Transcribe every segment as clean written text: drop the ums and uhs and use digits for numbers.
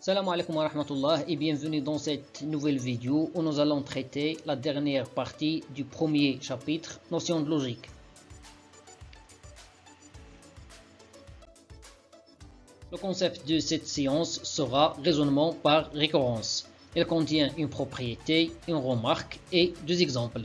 Salam alaikum wa rahmatullah et bienvenue dans cette nouvelle vidéo où nous allons traiter la dernière partie du premier chapitre, notion de logique. Le concept de cette séance sera raisonnement par récurrence. Elle contient une propriété, une remarque et deux exemples.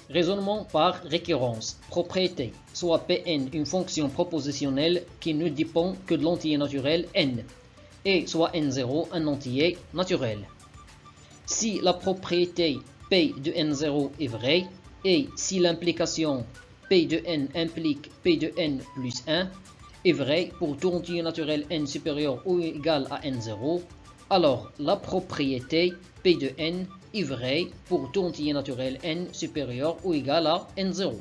Raisonnement par récurrence. Propriété. Soit Pn une fonction propositionnelle qui ne dépend que de l'entier naturel n, et soit n0 un entier naturel. Si la propriété P de n0 est vraie, et si l'implication P de n implique P de n plus 1 est vraie pour tout entier naturel n supérieur ou égal à n0, alors la propriété P de n est vraie pour tout entier naturel n supérieur ou égal à n0.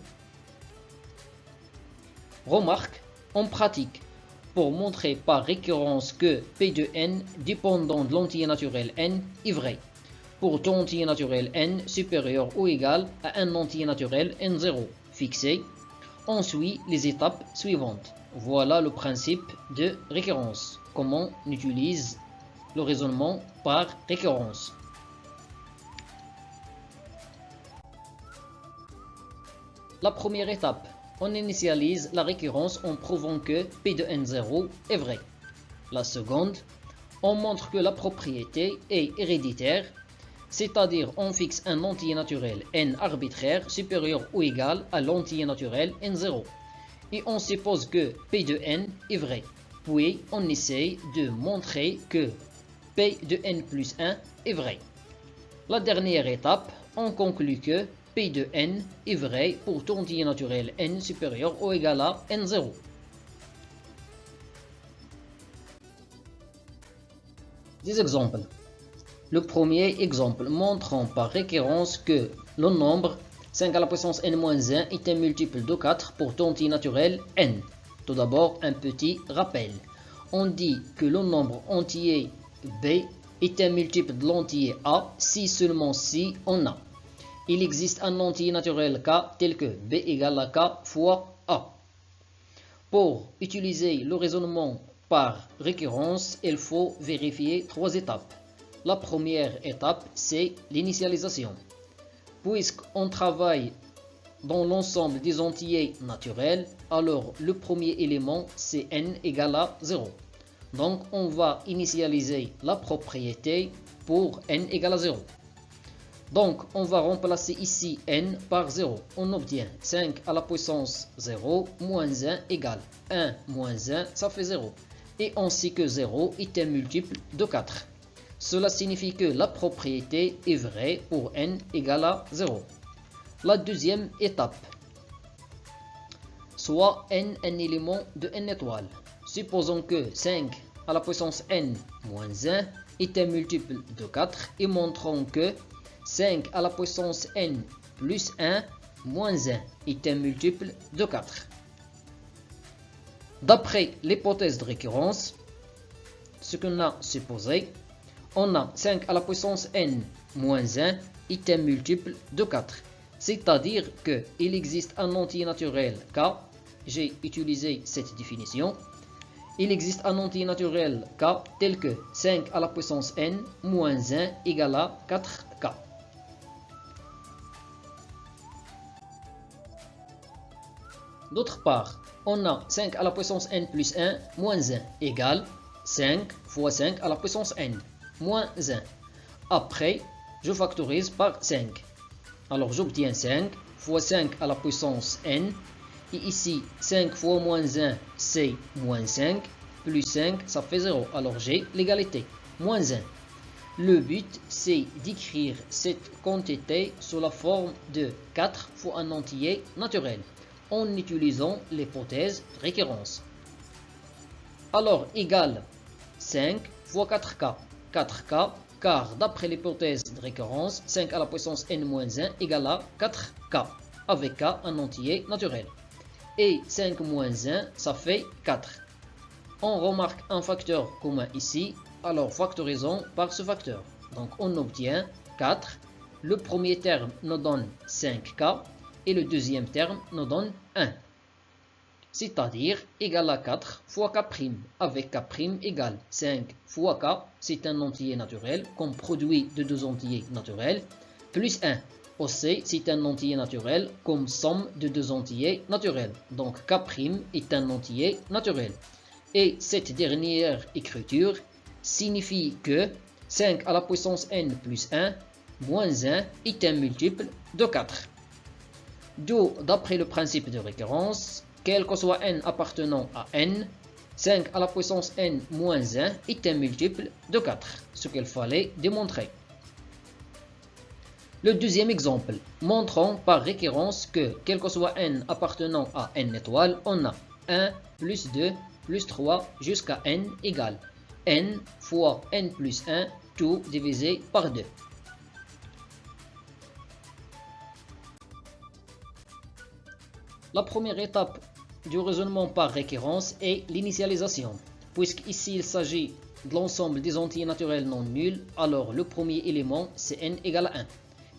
Remarque, en pratique, pour montrer par récurrence que P de n dépendant de l'entier naturel n est vrai pour tout entier naturel n supérieur ou égal à un entier naturel n0 fixé, on suit les étapes suivantes. Voilà le principe de récurrence. Comment on utilise le raisonnement par récurrence. La première étape, on initialise la récurrence en prouvant que P de n0 est vrai. La seconde, on montre que la propriété est héréditaire, c'est-à-dire on fixe un entier naturel n arbitraire supérieur ou égal à l'entier naturel n0. Et on suppose que P de n est vrai. Puis on essaye de montrer que P de n plus 1 est vrai. La dernière étape, on conclut que P de n est vrai pour tout entier naturel n supérieur ou égal à n0. Des exemples. Le premier exemple montrant par récurrence que le nombre 5 à la puissance n-1 est un multiple de 4 pour tout entier naturel n. Tout d'abord, un petit rappel. On dit que le nombre entier b est un multiple de l'entier a si seulement si on a. Il existe un entier naturel k tel que b égale à k fois a. Pour utiliser le raisonnement par récurrence, il faut vérifier trois étapes. La première étape, c'est l'initialisation. Puisqu'on travaille dans l'ensemble des entiers naturels, alors le premier élément, c'est n égale à 0. Donc on va initialiser la propriété pour n égale à 0. Donc, on va remplacer ici n par 0. On obtient 5 à la puissance 0 moins 1 égale 1 moins 1, ça fait 0. Et on sait que 0 est un multiple de 4. Cela signifie que la propriété est vraie pour n égale à 0. La deuxième étape, soit n un élément de n étoile. Supposons que 5 à la puissance n moins 1 est un multiple de 4 et montrons que 5 à la puissance n plus 1 moins 1 est un multiple de 4. D'après l'hypothèse de récurrence, ce qu'on a supposé, on a 5 à la puissance n moins 1 est un multiple de 4. C'est-à-dire qu'il existe un entier naturel k, j'ai utilisé cette définition. Il existe un entier naturel k tel que 5 à la puissance n moins 1 égale à 4k. D'autre part, on a 5 à la puissance n plus 1 moins 1 égale 5 fois 5 à la puissance n moins 1. Après, je factorise par 5. Alors j'obtiens 5 fois 5 à la puissance n. Et ici, 5 fois moins 1, c'est moins 5. Plus 5, ça fait 0. Alors j'ai l'égalité. Moins 1. Le but, c'est d'écrire cette quantité sous la forme de 4 fois un entier naturel, en utilisant l'hypothèse de récurrence. Alors, égal 5 fois 4k. 4k, car d'après l'hypothèse de récurrence, 5 à la puissance n-1 égale à 4k, avec k un entier naturel. Et 5 moins 1, ça fait 4. On remarque un facteur commun ici, alors factorisons par ce facteur. Donc on obtient 4. Le premier terme nous donne 5k et le deuxième terme nous donne 1. c'est-à-dire égal à 4 fois k', avec k' égale 5 fois k, c'est un entier naturel comme produit de deux entiers naturels, plus 1. Aussi, c'est un entier naturel comme somme de deux entiers naturels. Donc k' est un entier naturel. Et cette dernière écriture signifie que 5 à la puissance n plus 1 moins 1 est un multiple de 4. D'où, d'après le principe de récurrence, quel que soit n appartenant à n, 5 à la puissance n moins 1 est un multiple de 4, ce qu'il fallait démontrer. Le deuxième exemple, montrons par récurrence que, quel que soit n appartenant à n étoiles, on a 1 plus 2 plus 3 jusqu'à n égale n fois n plus 1, tout divisé par 2. La première étape du raisonnement par récurrence est l'initialisation. Puisqu'ici il s'agit de l'ensemble des entiers naturels non nuls, alors le premier élément c'est n égale à 1.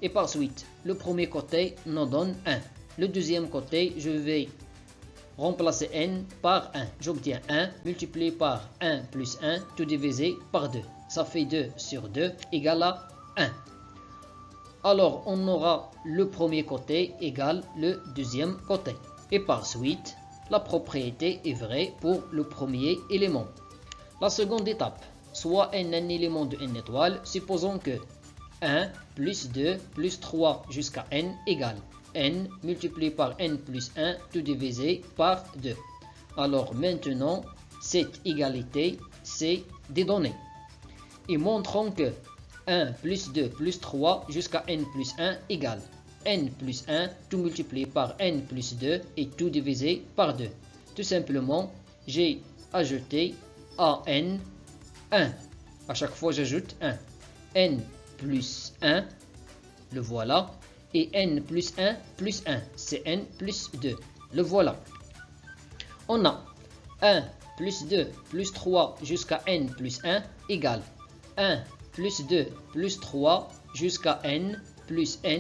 Et par suite, le premier côté nous donne 1. Le deuxième côté, je vais remplacer n par 1. J'obtiens 1 multiplié par 1 plus 1, tout divisé par 2. Ça fait 2 sur 2 égale à 1. Alors on aura le premier côté égale le deuxième côté. Et par suite, la propriété est vraie pour le premier élément. La seconde étape, soit n un élément de n étoile, supposons que 1 plus 2 plus 3 jusqu'à n égale n multiplié par n plus 1 tout divisé par 2. Alors maintenant, cette égalité, c'est des données. Et montrons que 1 plus 2 plus 3 jusqu'à n plus 1 égale n plus 1 tout multiplié par n plus 2 et tout divisé par 2. Tout simplement, j'ai ajouté à n 1. À chaque fois, j'ajoute 1. n plus 1, le voilà. Et n plus 1 plus 1, c'est n plus 2. Le voilà. On a 1 plus 2 plus 3 jusqu'à n plus 1 égale 1 plus 2 plus 3 jusqu'à n plus 1.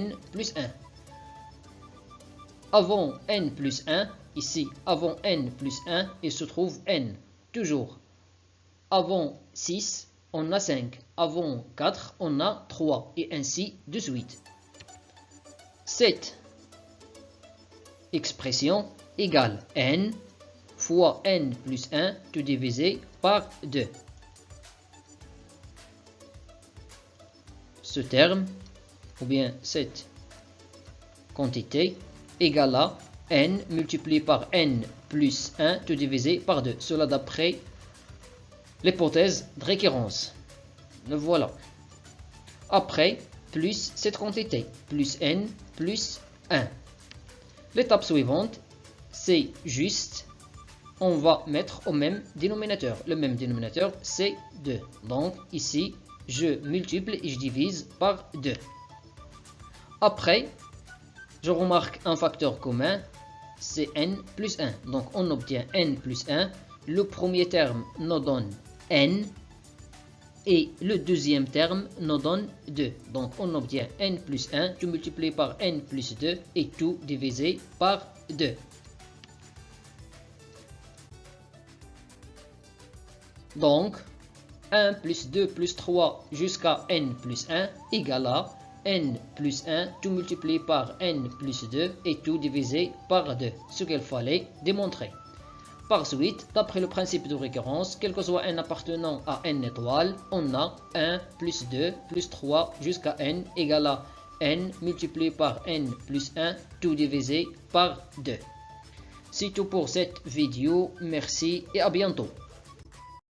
Avant n plus 1, ici, avant n plus 1, il se trouve n. Toujours. Avant 6, on a 5. Avant 4, on a 3. Et ainsi de suite. Cette expression égale n fois n plus 1 tout divisé par 2. Ce terme, ou bien cette quantité, égale à n multiplié par n plus 1 tout divisé par 2. Cela d'après l'hypothèse de récurrence. Le voilà. Après, plus cette quantité, plus n plus 1. L'étape suivante, c'est juste, on va mettre au même dénominateur. Le même dénominateur, c'est 2. Donc, ici, je multiplie et je divise par 2. Après, je remarque un facteur commun, c'est n plus 1. Donc, on obtient n plus 1. Le premier terme nous donne n. Et le deuxième terme nous donne 2. Donc, on obtient n plus 1, tout multiplié par n plus 2 et tout divisé par 2. Donc, 1 plus 2 plus 3 jusqu'à n plus 1 égale à n plus 1, tout multiplié par n plus 2 et tout divisé par 2. Ce qu'il fallait démontrer. Par suite, d'après le principe de récurrence, quel que soit n appartenant à n étoiles, on a 1 plus 2 plus 3 jusqu'à n égale à n multiplié par n plus 1 tout divisé par 2. C'est tout pour cette vidéo, merci et à bientôt.